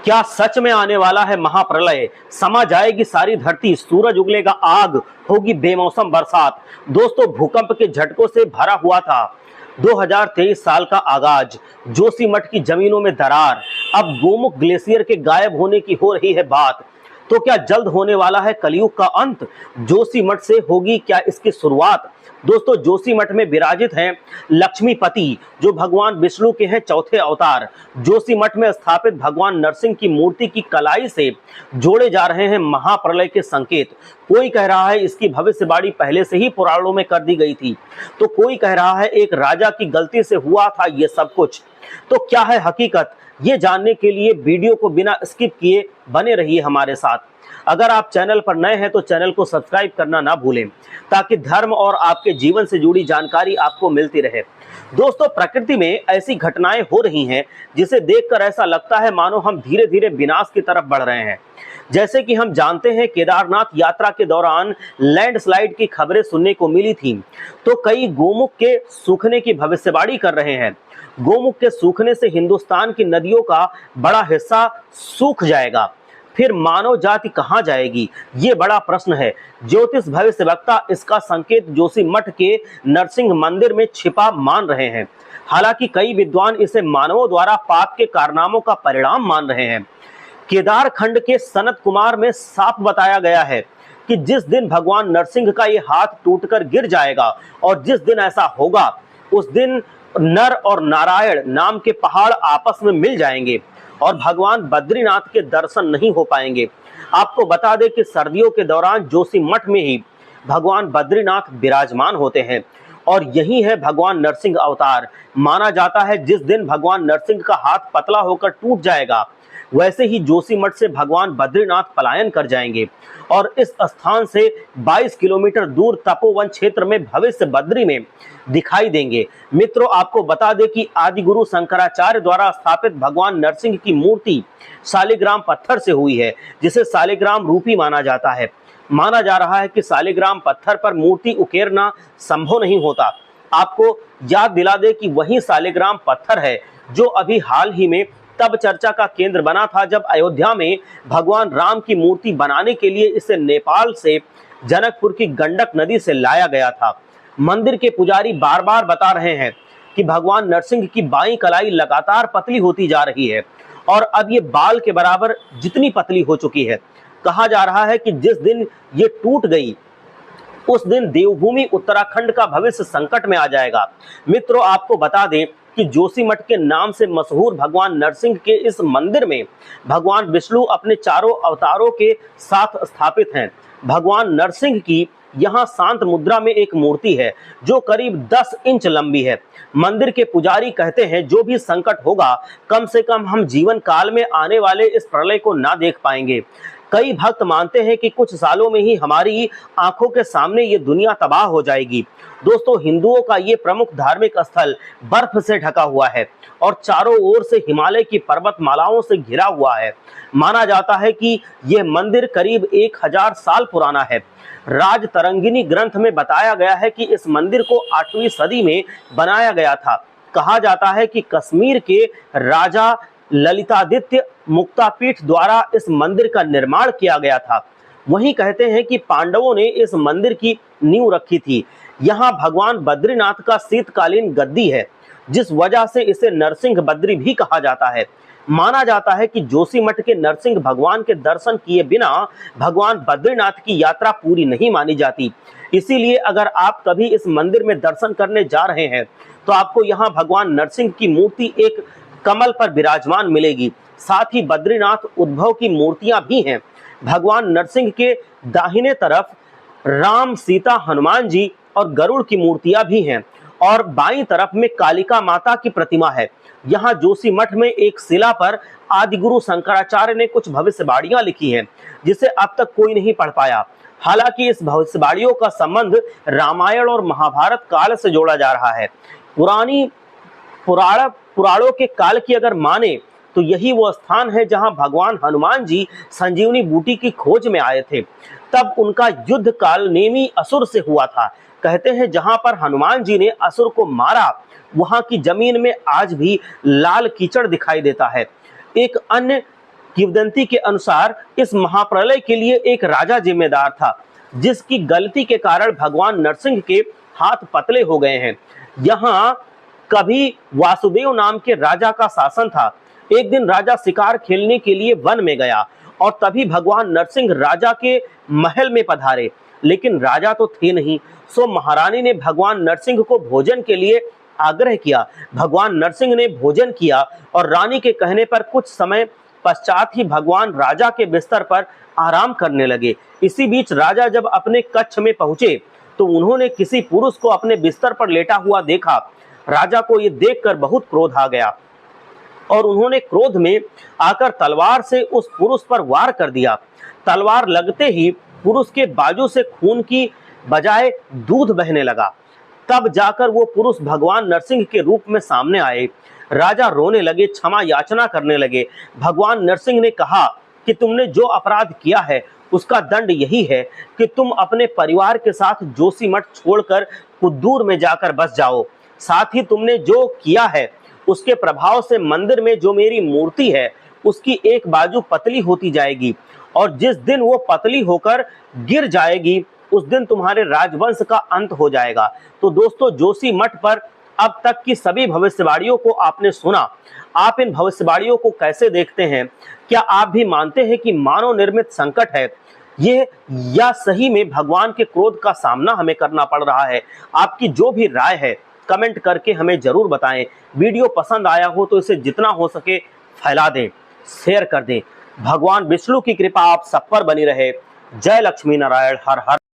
क्या सच में आने वाला है महाप्रलय? समा जाएगी सारी धरती, सूरज उगलेगा आग, होगी बेमौसम बरसात। दोस्तों, भूकंप के झटकों से भरा हुआ था 2023 साल का आगाज। जोशीमठ की जमीनों में दरार, अब गोमुख ग्लेशियर के गायब होने की हो रही है बात। तो क्या जल्द होने वाला है कलयुग का अंत? जोशीमठ से होगी क्या इसकी शुरुआत? दोस्तों, जोशीमठ में विराजित हैं लक्ष्मीपति, जो भगवान विष्णु के हैं चौथे अवतार। जोशीमठ में स्थापित भगवान नरसिंह की मूर्ति की कलाई से जोड़े जा रहे हैं महाप्रलय के संकेत। कोई कह रहा है इसकी भविष्यवाणी पहले से ही पुराणों में कर दी गई थी, तो कोई कह रहा है एक राजा की गलती से हुआ था ये सब कुछ। तो क्या है हकीकत? ये जानने के लिए वीडियो को बिना स्किप किए बने रहिए हमारे साथ। अगर आप चैनल पर नए हैं तो चैनल को सब्सक्राइब करना ना भूलें, ताकि धर्म और आपके जीवन से जुड़ी जानकारी आपको मिलती रहे। दोस्तों, प्रकृति में ऐसी घटनाएं हो रही हैं जिसे देखकर ऐसा लगता है मानो हम धीरे धीरे विनाश की तरफ बढ़ रहे हैं। जैसे कि हम जानते हैं, केदारनाथ यात्रा के दौरान लैंडस्लाइड की खबरें सुनने को मिली थी, तो कई गोमुख के सूखने की भविष्यवाणी कर रहे हैं। गोमुख के सूखने से हिंदुस्तान की नदियों का बड़ा हिस्सा सूख जाएगा। फिर मानव जाति कहां जाएगी, ये बड़ा प्रश्न है। ज्योतिष भविष्यवक्ता इसका संकेत जोशीमठ के नरसिंह मंदिर में छिपा मान रहे हैं। हालांकि कई विद्वान इसे मानवों द्वारा पाप के कारनामों का परिणाम मान रहे हैं। केदार खंड के सनत कुमार में साफ बताया गया है कि जिस दिन भगवान नरसिंह का ये हाथ टूटकर गिर जाएगा और जिस दिन ऐसा होगा, उस दिन नर और नारायण नाम के पहाड़ आपस में मिल जाएंगे और भगवान बद्रीनाथ के दर्शन नहीं हो पाएंगे। आपको बता दें कि सर्दियों के दौरान जोशीमठ में ही भगवान बद्रीनाथ विराजमान होते हैं और यही है भगवान नरसिंह अवतार। माना जाता है जिस दिन भगवान नरसिंह का हाथ पतला होकर टूट जाएगा, वैसे ही जोशीमठ से भगवान बद्रीनाथ पलायन कर जाएंगे और इस स्थान से 22 किलोमीटर दूर तपोवन क्षेत्र में भविष्य बद्री में दिखाई देंगे। मित्रों, आपको बता दें कि आदिगुरु शंकराचार्य द्वारा स्थापित भगवान नरसिंह की मूर्ति शालिग्राम पत्थर से हुई है, जिसे शालिग्राम रूपी माना जाता है। माना जा रहा है कि शालिग्राम पत्थर पर मूर्ति उकेरना संभव नहीं होता। आपको याद दिला दे कि वही शालिग्राम पत्थर है जो अभी हाल ही में तब चर्चा का केंद्र बना था जब अयोध्या में भगवान राम की मूर्ति बनाने के लिए इसे नेपाल से जनकपुर की गंडक नदी से लाया गया था। मंदिर के पुजारी बार बार बता रहे हैं कि भगवान नरसिंह की बाईं कलाई लगातार पतली होती जा रही है और अब ये बाल के बराबर जितनी पतली हो चुकी है। कहा जा रहा है कि जिस दिन ये टूट गई, उस दिन देवभूमि उत्तराखंड का भविष्य संकट में आ जाएगा। मित्रों, आपको बता दें कि जोशीमठ के नाम से मशहूर भगवान नरसिंह के इस मंदिर में भगवान विष्णु अपने चारों अवतारों के साथ स्थापित हैं। भगवान नरसिंह की यहाँ शांत मुद्रा में एक मूर्ति है जो करीब 10 इंच लंबी है। मंदिर के पुजारी कहते हैं जो भी संकट होगा, कम से कम हम जीवन काल में आने वाले इस प्रलय को ना देख पाएंगे। कई भक्त मानते हैं कि कुछ सालों में ही हमारी आंखों के सामने ये दुनिया तबाह हो जाएगी। दोस्तों, हिंदुओं का ये प्रमुख धार्मिक स्थल बर्फ से ढका हुआ है और चारों ओर से हिमालय की पर्वतमालाओं से घिरा हुआ है। माना जाता है कि यह मंदिर करीब 1000 साल पुराना है। राजतरंगिनी ग्रंथ में बताया गया है कि इस मंदिर को 8वीं सदी में बनाया गया था। कहा जाता है कि कश्मीर के राजा ललितादित्य मुक्तापीठ द्वारा इस मंदिर का निर्माण किया गया था। वहीं कहते हैं कि पांडवों ने इस मंदिर की नींव रखी थी। यहाँ भगवान बद्रीनाथ का शीतकालीन गद्दी है, जिस वजह से इसे नरसिंह बद्री भी कहा जाता है। माना जाता है कि जोशीमठ के नरसिंह भगवान के दर्शन किए बिना भगवान बद्रीनाथ की यात्रा पूरी नहीं मानी जाती। इसीलिए अगर आप कभी इस मंदिर में दर्शन करने जा रहे हैं तो आपको यहाँ भगवान नरसिंह की मूर्ति एक कमल पर विराजमान मिलेगी। साथ ही बद्रीनाथ उद्भव की मूर्तियां भी हैं। भगवान नरसिंह के दाहिने तरफ राम, सीता, हनुमान जी और गरुड़ की मूर्तियां भी हैं और बाईं तरफ में कालिका माता की प्रतिमा है। यहाँ जोशीमठ में एक शिला पर आदिगुरु शंकराचार्य ने कुछ भविष्यवाणियां लिखी हैं, जिसे अब तक कोई नहीं पढ़ पाया। हालांकि इस भविष्यवाणियों का संबंध रामायण और महाभारत काल से जोड़ा जा रहा है। पुराणों के काल की अगर माने तो यही वो स्थान है जहां भगवान हनुमान जी संजीवनी बूटी की खोज में आए थे। तब उनका युद्ध काल नेमी असुर से हुआ था। कहते हैं जहां पर हनुमान जी ने असुर को मारा, वहां की जमीन में आज भी लाल कीचड़ दिखाई देता है। एक अन्य किंवदंती के अनुसार इस महाप्रलय के लिए एक राजा जिम्मेदार था, जिसकी गलती के कारण भगवान नरसिंह के हाथ पतले हो गए हैं। यहाँ कभी वासुदेव नाम के राजा का शासन था। एक दिन राजा शिकार खेलने के लिए वन में गया और तभी भगवान नरसिंह राजा के महल में पधारे, लेकिन राजा तो थे नहीं। सो महारानी ने भगवान नरसिंह को भोजन के लिए आग्रह किया। भगवान नरसिंह ने भोजन किया और रानी के कहने पर कुछ समय पश्चात ही भगवान राजा के बिस्तर पर आराम करने लगे। इसी बीच राजा जब अपने कक्ष में पहुंचे तो उन्होंने किसी पुरुष को अपने बिस्तर पर लेटा हुआ देखा। राजा को यह देखकर बहुत क्रोध आ गया और उन्होंने क्रोध में आकर तलवार से उस पुरुष पर वार कर दिया। तलवार लगते ही पुरुष के बाजू से खून की बजाय दूध बहने लगा। तब जाकर वो पुरुष भगवान नरसिंह के रूप में सामने आए। राजा रोने लगे, क्षमा याचना करने लगे। भगवान नरसिंह ने कहा कि तुमने जो अपराध किया है उसका दंड यही है कि तुम अपने परिवार के साथ जोशीमठ छोड़कर कुद्दूर में जाकर बस जाओ। साथ ही तुमने जो किया है उसके प्रभाव से मंदिर में जो मेरी मूर्ति है उसकी एक बाजू पतली होती जाएगी और जिस दिन वो पतली होकर गिर जाएगी उस दिन तुम्हारे राजवंश का अंत हो जाएगा। तो दोस्तों, जोशीमठ पर अब तक की सभी भविष्यवाणियों को आपने सुना। आप इन भविष्यवाणियों को कैसे देखते हैं? क्या आप भी मानते हैं कि मानव निर्मित संकट है ये, या सही में भगवान के क्रोध का सामना हमें करना पड़ रहा है? आपकी जो भी राय है कमेंट करके हमें जरूर बताएं। वीडियो पसंद आया हो तो इसे जितना हो सके फैला दें, शेयर कर दें। भगवान विष्णु की कृपा आप सब पर बनी रहे। जय लक्ष्मी नारायण। हर हर